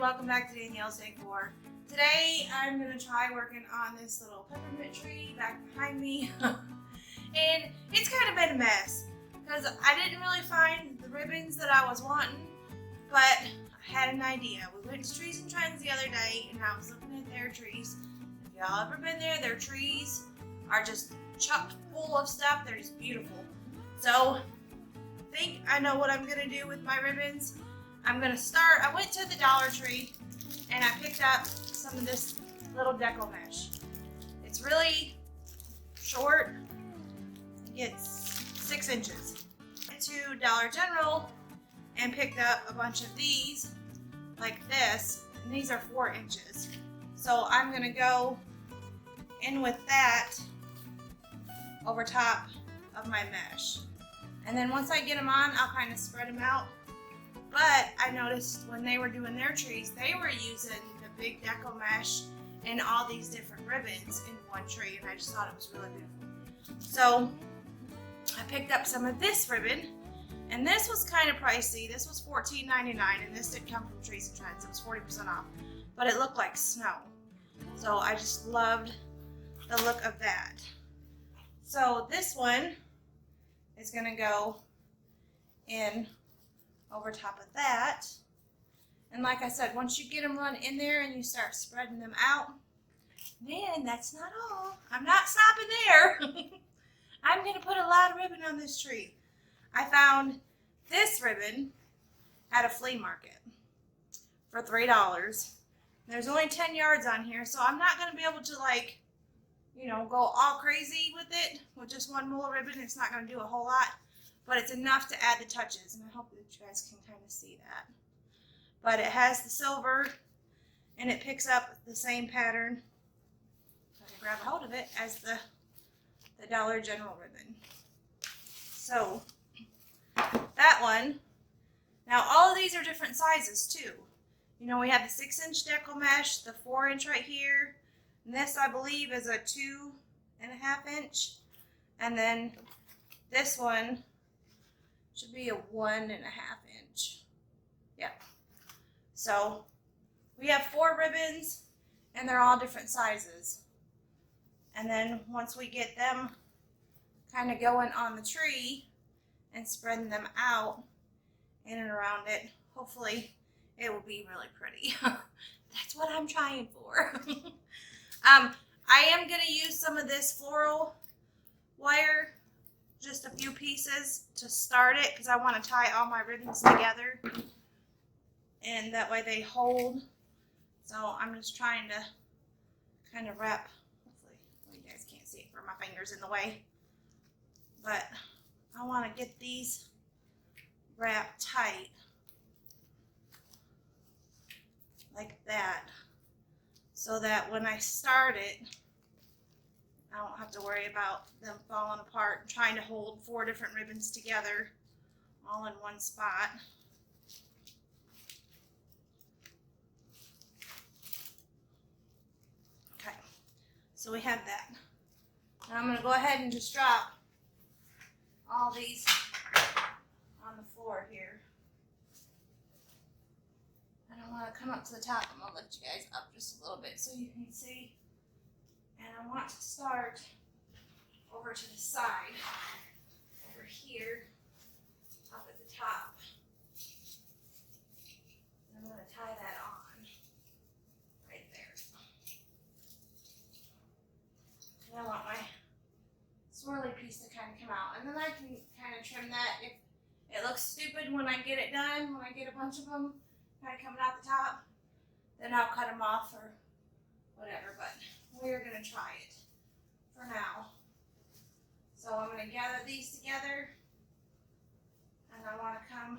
welcome back to Danielle's Decor. Today I'm going to try working on this little peppermint tree back behind me. And it's kind of been a mess because I didn't really find the ribbons that I was wanting, but I had an idea. We went to Trees and Trends the other day and I was looking at their trees. If y'all ever been there, their trees are just chock full of stuff. They're just beautiful. So I think I know what I'm going to do with my ribbons. I'm going to start, I went to the Dollar Tree and I picked up some of this little deco mesh. It's really short, it's 6 inches. Went to Dollar General and picked up a bunch of these like this, and these are 4 inches. So I'm going to go in with that over top of my mesh. And then once I get them on, I'll kind of spread them out. But I noticed when they were doing their trees, they were using the big deco mesh and all these different ribbons in one tree, and I just thought it was really beautiful. So I picked up some of this ribbon, and this was kind of pricey. This was $14.99, and this did come from Trees and Trends. It was 40% off, but it looked like snow. So I just loved the look of that. So this one is going to go in over top of that. And like I said, once you get them run in there and you start spreading them out, man, that's not all. I'm not stopping there. I'm going to put a lot of ribbon on this tree. I found this ribbon at a flea market for $3. There's only 10 yards on here, so I'm not going to be able to, like, you know, go all crazy with it with just one roll of ribbon. It's not going to do a whole lot, but it's enough to add the touches, and I hope that you guys can kind of see that. But it has the silver, and it picks up the same pattern, so I can grab a hold of it, as the Dollar General ribbon. So that one, now all of these are different sizes too. You know, we have the 6-inch deco mesh, the 4-inch right here, and this I believe is a 2.5 inch, and then this one should be a 1.5 inch. Yep. So we have 4 ribbons and they're all different sizes. And then once we get them kind of going on the tree and spreading them out in and around it, hopefully it will be really pretty. That's what I'm trying for. I am going to use some of this floral wire, just a few pieces to start it, because I want to tie all my ribbons together and that way they hold. So I'm just trying to kind of wrap, hopefully you guys can't see it for my fingers in the way, but I want to get these wrapped tight like that, so that when I start it, I don't have to worry about them falling apart and trying to hold 4 different ribbons together all in one spot. Okay, so we have that. Now I'm going to go ahead and just drop all these on the floor here. And I want to come up to the top. I'm going to lift you guys up just a little bit so you can see. And I want to start over to the side, over here, up at the top. And I'm going to tie that on right there. And I want my swirly piece to kind of come out. And then I can kind of trim that. If it looks stupid when I get it done, when I get a bunch of them kind of coming out the top, then I'll cut them off or whatever. But we're going to try it for now. So I'm going to gather these together, and I want to come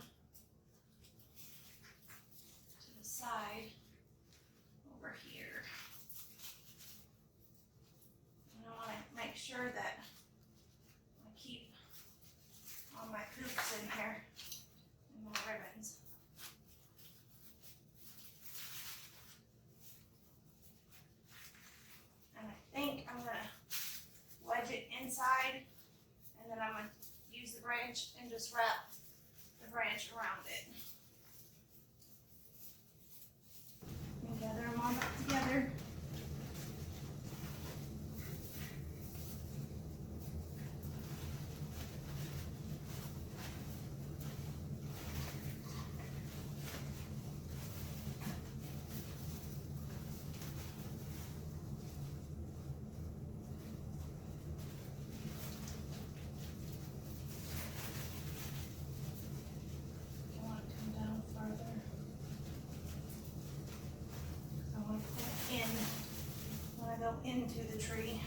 to the side over here. And I want to make sure that I keep all my poops in here and my ribbons. I think I'm going to wedge it inside, and then I'm going to use the branch and just wrap the branch around it. gather them all back together. Go into the tree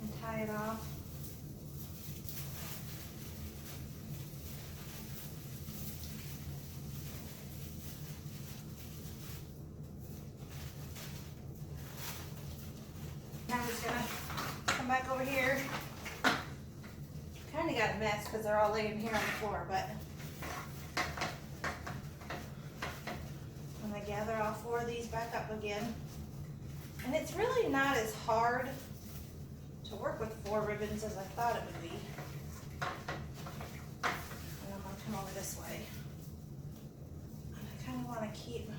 and tie it off. Now I'm just gonna come back over here. Kind of got a mess because they're all laying here on the floor, but I'm gonna gather all 4 of these back up again. And it's really not as hard to work with 4 ribbons as I thought it would be. And I'm gonna come over this way. And I kind of want to keep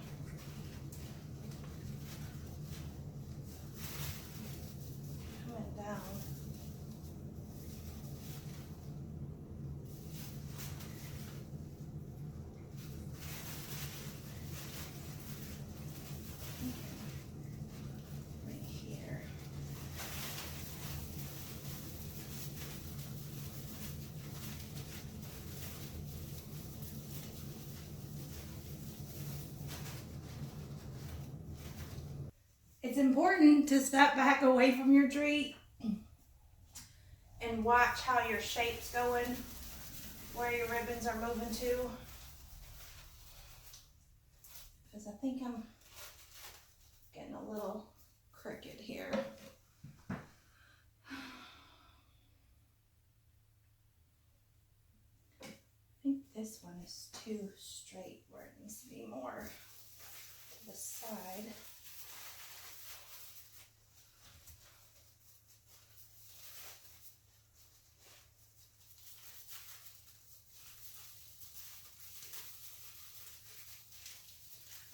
coming down. It's important to step back away from your tree and watch how your shape's going, where your ribbons are moving to. Because I think I'm getting a little crooked here. I think this one is too straight where it needs to be more to the side.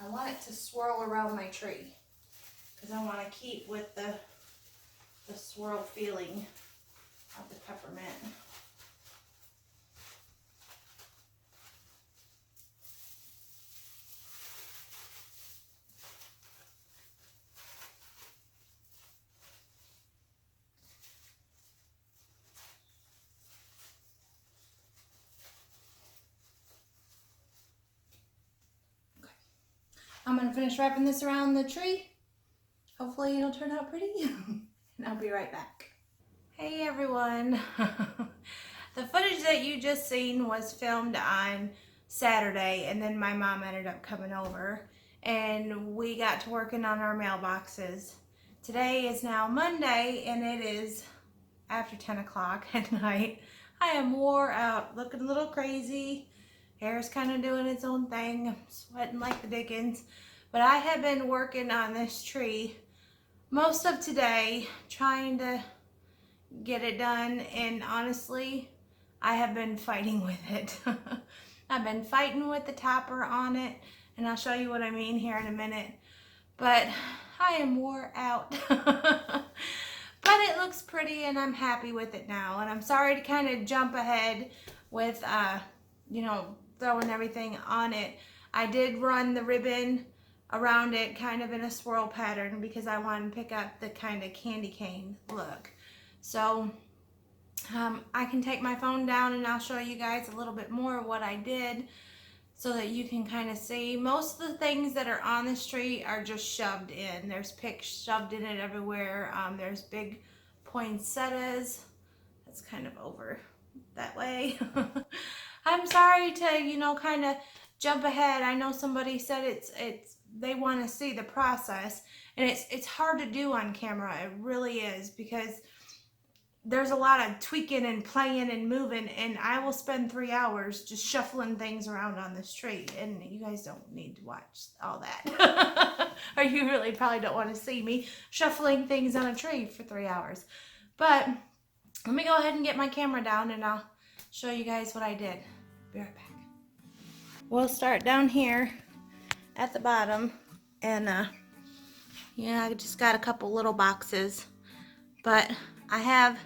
I want it to swirl around my tree because I want to keep with the swirl feeling of the peppermint. I'm going to finish wrapping this around the tree. Hopefully it'll turn out pretty. And I'll be right back. Hey everyone. The footage that you just seen was filmed on Saturday, and then my mom ended up coming over and we got to working on our mailboxes. Today is now Monday and it is after 10 o'clock at night. I am wore out, looking a little crazy. Hair's kind of doing its own thing. I'm sweating like the dickens. But I have been working on this tree most of today, trying to get it done. And honestly, I have been fighting with it. I've been fighting with the topper on it. And I'll show you what I mean here in a minute. But I am wore out. But it looks pretty and I'm happy with it now. And I'm sorry to kind of jump ahead with, you know, throwing everything on it. I did run the ribbon around it kind of in a swirl pattern because I wanted to pick up the kind of candy cane look. So I can take my phone down and I'll show you guys a little bit more of what I did so that you can kind of see. Most of the things that are on this tree are just shoved in. There's picks shoved in it everywhere. There's big poinsettias. That's kind of over that way. I'm sorry to, you know, kind of jump ahead. I know somebody said they want to see the process, and it's hard to do on camera. It really is, because there's a lot of tweaking and playing and moving, and I will spend 3 hours just shuffling things around on this tree, and you guys don't need to watch all that. Or you really probably don't want to see me shuffling things on a tree for 3 hours. But let me go ahead and get my camera down and I'll show you guys what I did. Be right back. We'll start down here at the bottom, and yeah, I just got a couple little boxes, but I have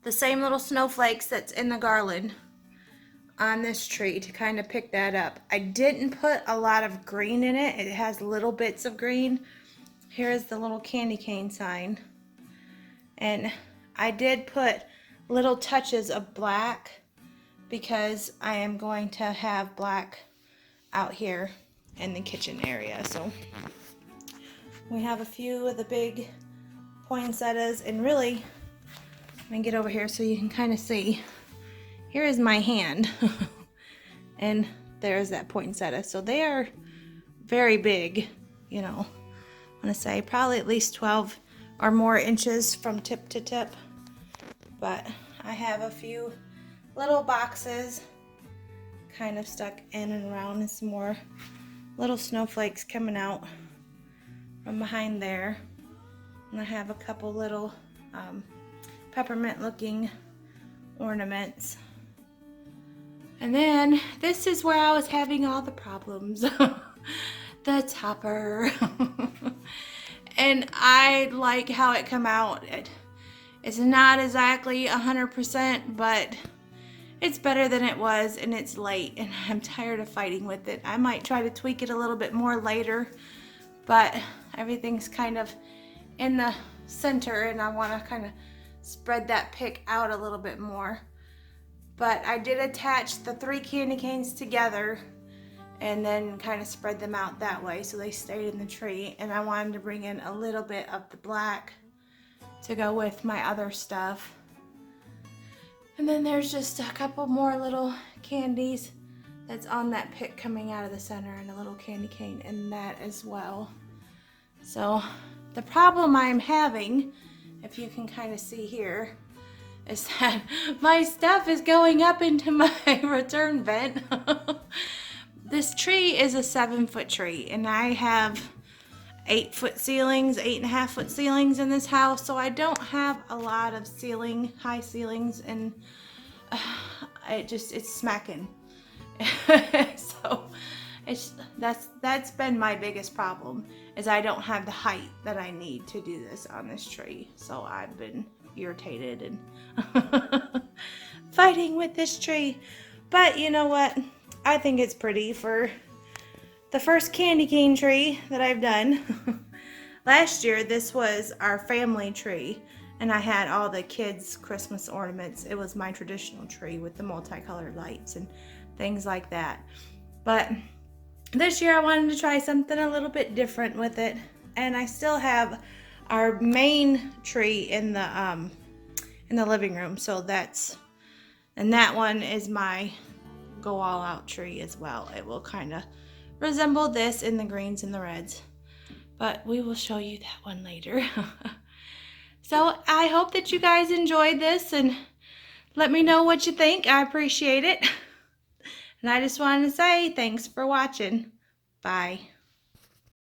the same little snowflakes that's in the garland on this tree to kind of pick that up. I didn't put a lot of green in it. It has little bits of green. Here is the little candy cane sign, and I did put little touches of black because I am going to have black out here in the kitchen area. So we have a few of the big poinsettias, and really, let me get over here so you can kind of see. Here is my hand and there's that poinsettia. So they are very big, you know. I want to say probably at least 12 or more inches from tip to tip. But I have a few little boxes kind of stuck in and around, and some more little snowflakes coming out from behind there. And I have a couple little peppermint looking ornaments. And then this is where I was having all the problems. The topper. And I like how it come out. It's not exactly 100%, but it's better than it was, and it's late, and I'm tired of fighting with it. I might try to tweak it a little bit more later, but everything's kind of in the center, and I want to kind of spread that pick out a little bit more. But I did attach the 3 candy canes together and then kind of spread them out that way so they stayed in the tree. And I wanted to bring in a little bit of the black to go with my other stuff. And then there's just a couple more little candies that's on that pick coming out of the center, and a little candy cane in that as well. So the problem I'm having, if you can kind of see here, is that my stuff is going up into my return vent. This tree is a 7-foot tree, and I have 8-foot ceilings, 8.5-foot ceilings in this house, so I don't have a lot of high ceilings, and it's smacking. So that's been my biggest problem, is I don't have the height that I need to do this on this tree. So I've been irritated and fighting with this tree. But you know what? I think it's pretty for the first candy cane tree that I've done. Last year, this was our family tree, and I had all the kids' Christmas ornaments. It was my traditional tree with the multicolored lights and things like that. But this year I wanted to try something a little bit different with it, and I still have our main tree in the living room. So that one is my go all out tree as well. It will kind of resemble this in the greens and the reds, but we will show you that one later. So I hope that you guys enjoyed this, and let me know what you think. I appreciate it. And I just wanted to say thanks for watching. Bye.